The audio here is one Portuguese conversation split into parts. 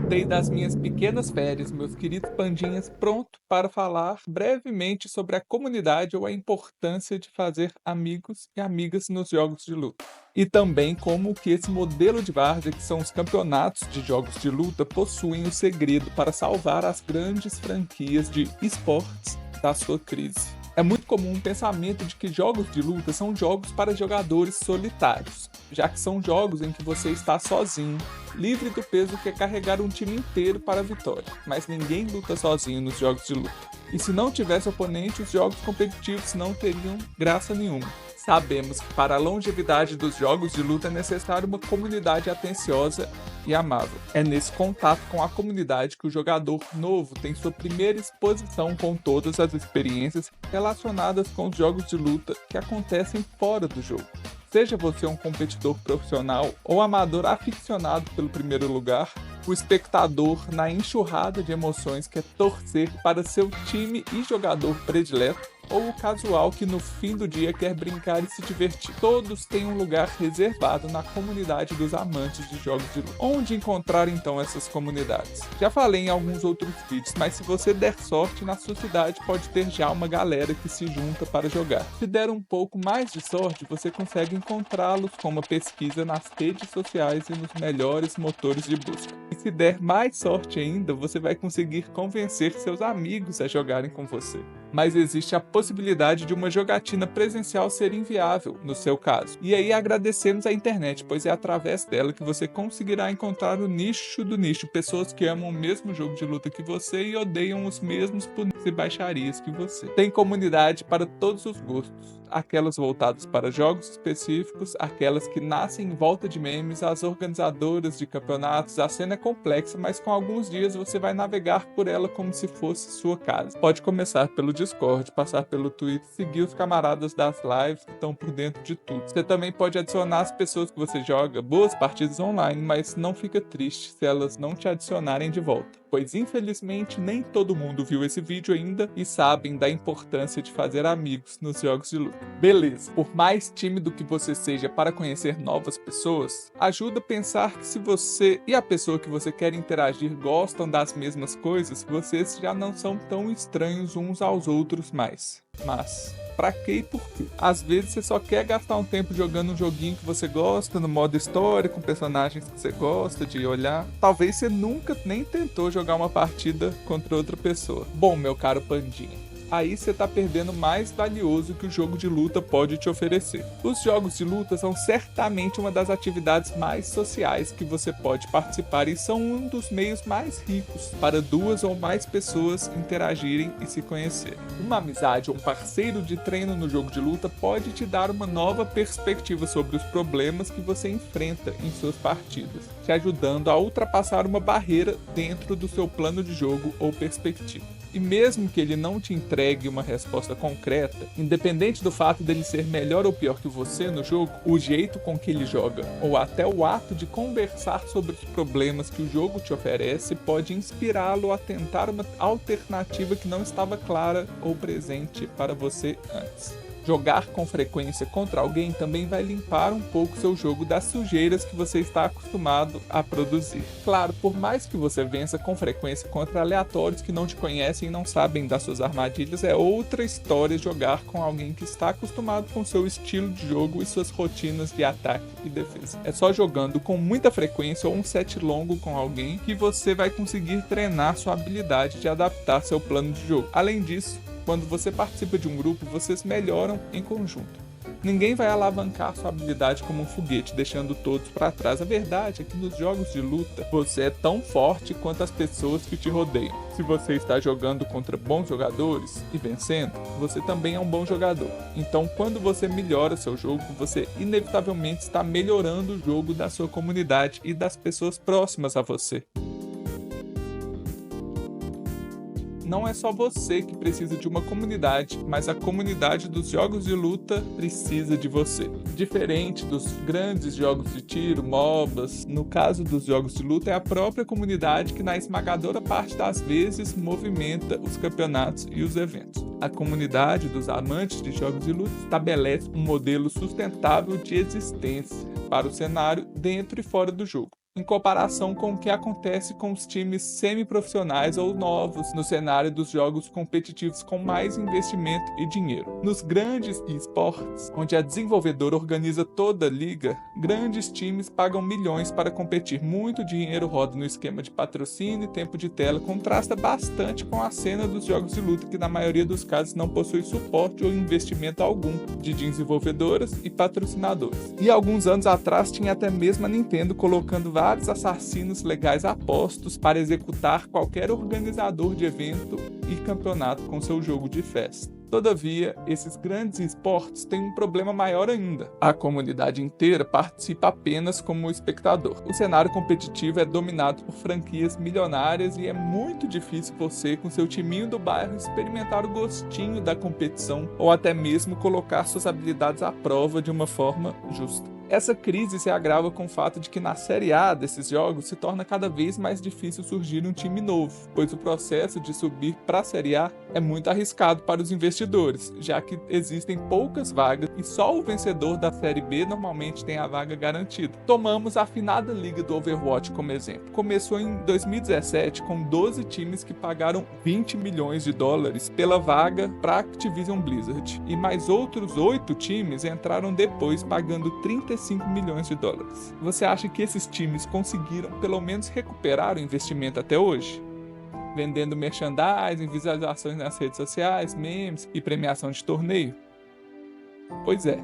Voltei das minhas pequenas férias, meus queridos pandinhas, pronto para falar brevemente sobre a comunidade ou a importância de fazer amigos e amigas nos jogos de luta. E também como que esse modelo de várzea, que são os campeonatos de jogos de luta, possuem o segredo para salvar as grandes franquias de esportes da sua crise. É muito comum um pensamento de que jogos de luta são jogos para jogadores solitários, já que são jogos em que você está sozinho, livre do peso que é carregar um time inteiro para a vitória. Mas ninguém luta sozinho nos jogos de luta. E se não tivesse oponente, os jogos competitivos não teriam graça nenhuma. Sabemos que para a longevidade dos jogos de luta é necessário uma comunidade atenciosa e amável. É nesse contato com a comunidade que o jogador novo tem sua primeira exposição com todas as experiências relacionadas com os jogos de luta que acontecem fora do jogo. Seja você um competidor profissional ou amador aficionado pelo primeiro lugar, o espectador na enxurrada de emoções quer torcer para seu time e jogador predileto, ou o casual que no fim do dia quer brincar e se divertir. Todos têm um lugar reservado na comunidade dos amantes de jogos de luta. Onde encontrar então essas comunidades? Já falei em alguns outros vídeos, mas se você der sorte, na sua cidade pode ter já uma galera que se junta para jogar. Se der um pouco mais de sorte, você consegue encontrá-los com uma pesquisa nas redes sociais e nos melhores motores de busca. E se der mais sorte ainda, você vai conseguir convencer seus amigos a jogarem com você. Mas existe a possibilidade de uma jogatina presencial ser inviável, no seu caso. E aí agradecemos a internet, pois é através dela que você conseguirá encontrar o nicho do nicho, pessoas que amam o mesmo jogo de luta que você e odeiam os mesmos punistas e baixarias que você. Tem comunidade para todos os gostos, aquelas voltadas para jogos específicos, aquelas que nascem em volta de memes, as organizadoras de campeonatos. A cena é complexa, mas com alguns dias você vai navegar por ela como se fosse sua casa. Pode começar pelo Discord, passar pelo Twitter, seguir os camaradas das lives que estão por dentro de tudo. Você também pode adicionar as pessoas que você joga, boas partidas online, mas não fica triste se elas não te adicionarem de volta, pois infelizmente nem todo mundo viu esse vídeo ainda e sabem da importância de fazer amigos nos jogos de luta. Beleza, por mais tímido que você seja para conhecer novas pessoas, ajuda a pensar que se você e a pessoa que você quer interagir gostam das mesmas coisas, vocês já não são tão estranhos uns aos outros mais. Mas pra quê e por quê? Às vezes você só quer gastar um tempo jogando um joguinho que você gosta, no modo história, com personagens que você gosta de olhar. Talvez você nunca nem tentou jogar uma partida contra outra pessoa. Bom, meu caro pandinha, aí você tá perdendo o mais valioso que o jogo de luta pode te oferecer. Os jogos de luta são certamente uma das atividades mais sociais que você pode participar e são um dos meios mais ricos para duas ou mais pessoas interagirem e se conhecerem. Uma amizade ou um parceiro de treino no jogo de luta pode te dar uma nova perspectiva sobre os problemas que você enfrenta em suas partidas, te ajudando a ultrapassar uma barreira dentro do seu plano de jogo ou perspectiva. E mesmo que ele não te entregue uma resposta concreta, independente do fato dele ser melhor ou pior que você no jogo, o jeito com que ele joga, ou até o ato de conversar sobre os problemas que o jogo te oferece, pode inspirá-lo a tentar uma alternativa que não estava clara ou presente para você antes. Jogar com frequência contra alguém também vai limpar um pouco seu jogo das sujeiras que você está acostumado a produzir. Claro, por mais que você vença com frequência contra aleatórios que não te conhecem e não sabem das suas armadilhas, é outra história jogar com alguém que está acostumado com seu estilo de jogo e suas rotinas de ataque e defesa. É só jogando com muita frequência ou um set longo com alguém que você vai conseguir treinar sua habilidade de adaptar seu plano de jogo. Além disso, quando você participa de um grupo, vocês melhoram em conjunto. Ninguém vai alavancar sua habilidade como um foguete, deixando todos para trás. A verdade é que nos jogos de luta, você é tão forte quanto as pessoas que te rodeiam. Se você está jogando contra bons jogadores e vencendo, você também é um bom jogador. Então, quando você melhora seu jogo, você inevitavelmente está melhorando o jogo da sua comunidade e das pessoas próximas a você. Não é só você que precisa de uma comunidade, mas a comunidade dos jogos de luta precisa de você. Diferente dos grandes jogos de tiro, MOBAs, no caso dos jogos de luta é a própria comunidade que na esmagadora parte das vezes movimenta os campeonatos e os eventos. A comunidade dos amantes de jogos de luta estabelece um modelo sustentável de existência para o cenário dentro e fora do jogo. em comparação com o que acontece com os times semiprofissionais ou novos no cenário dos jogos competitivos com mais investimento e dinheiro. Nos grandes esportes, onde a desenvolvedora organiza toda a liga, grandes times pagam milhões para competir. Muito dinheiro roda no esquema de patrocínio e tempo de tela, contrasta bastante com a cena dos jogos de luta, que na maioria dos casos não possui suporte ou investimento algum de desenvolvedoras e patrocinadores. E alguns anos atrás tinha até mesmo a Nintendo colocando vários assassinos legais a postos para executar qualquer organizador de evento e campeonato com seu jogo de festa. Todavia, esses grandes esportes têm um problema maior ainda. A comunidade inteira participa apenas como espectador. O cenário competitivo é dominado por franquias milionárias e é muito difícil você, com seu timinho do bairro, experimentar o gostinho da competição ou até mesmo colocar suas habilidades à prova de uma forma justa. Essa crise se agrava com o fato de que na Série A desses jogos se torna cada vez mais difícil surgir um time novo, pois o processo de subir para a Série A é muito arriscado para os investidores, já que existem poucas vagas e só o vencedor da Série B normalmente tem a vaga garantida. Tomamos a afinada liga do Overwatch como exemplo. Começou em 2017 com 12 times que pagaram 20 milhões de dólares pela vaga para Activision Blizzard, e mais outros 8 times entraram depois pagando 35 milhões de dólares. Você acha que esses times conseguiram pelo menos recuperar o investimento até hoje? Vendendo merchandising, visualizações nas redes sociais, memes e premiação de torneio? Pois é,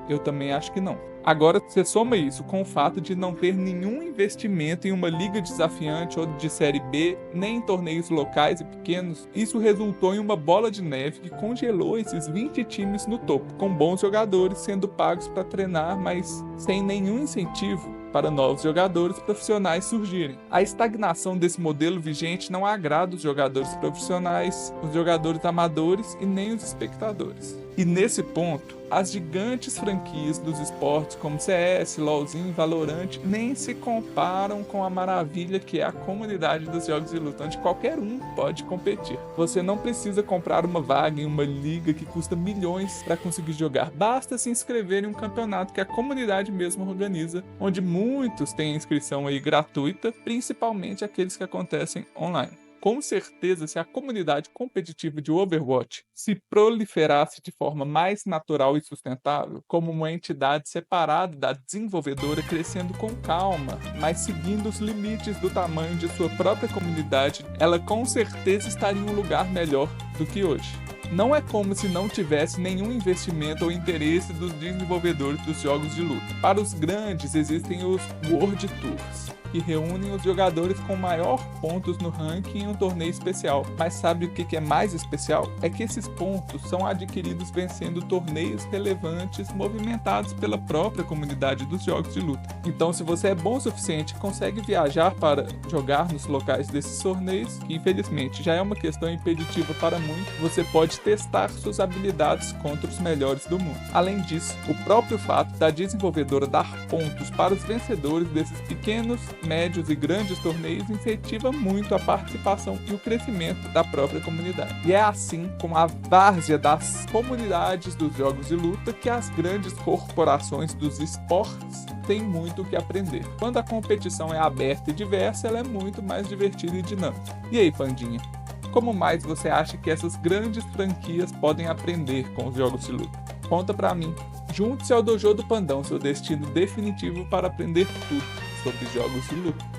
eu também acho que não. Agora você soma isso com o fato de não ter nenhum investimento em uma liga desafiante ou de Série B, nem em torneios locais e pequenos. Isso resultou em uma bola de neve que congelou esses 20 times no topo, com bons jogadores sendo pagos para treinar, mas sem nenhum incentivo para novos jogadores profissionais surgirem. A estagnação desse modelo vigente não agrada os jogadores profissionais, os jogadores amadores e nem os espectadores. E nesse ponto, as gigantes franquias dos esportes como CS, LoLzinho, Valorant nem se comparam com a maravilha que é a comunidade dos jogos de luta, onde qualquer um pode competir. Você não precisa comprar uma vaga em uma liga que custa milhões para conseguir jogar. Basta se inscrever em um campeonato que a comunidade mesmo organiza, onde muitos têm inscrição aí gratuita, principalmente aqueles que acontecem online. Com certeza, se a comunidade competitiva de Overwatch se proliferasse de forma mais natural e sustentável, como uma entidade separada da desenvolvedora, crescendo com calma, mas seguindo os limites do tamanho de sua própria comunidade, ela com certeza estaria em um lugar melhor do que hoje. Não é como se não tivesse nenhum investimento ou interesse dos desenvolvedores dos jogos de luta. Para os grandes, existem os World Tours, que reúnem os jogadores com maior pontos no ranking em um torneio especial. Mas sabe o que é mais especial? É que esses pontos são adquiridos vencendo torneios relevantes movimentados pela própria comunidade dos jogos de luta. Então, se você é bom o suficiente e consegue viajar para jogar nos locais desses torneios, que infelizmente já é uma questão impeditiva para muitos, você pode testar suas habilidades contra os melhores do mundo. Além disso, o próprio fato da desenvolvedora dar pontos para os vencedores desses pequenos, médios e grandes torneios incentiva muito a participação e o crescimento da própria comunidade. E é assim, com a várzea das comunidades dos jogos de luta, que as grandes corporações dos esportes têm muito o que aprender. Quando a competição é aberta e diversa, ela é muito mais divertida e dinâmica. E aí, Pandinha? Como mais você acha que essas grandes franquias podem aprender com os jogos de luta? Conta pra mim. Junte-se ao Dojo do Pandão, seu destino definitivo para aprender tudo sobre jogos de luta.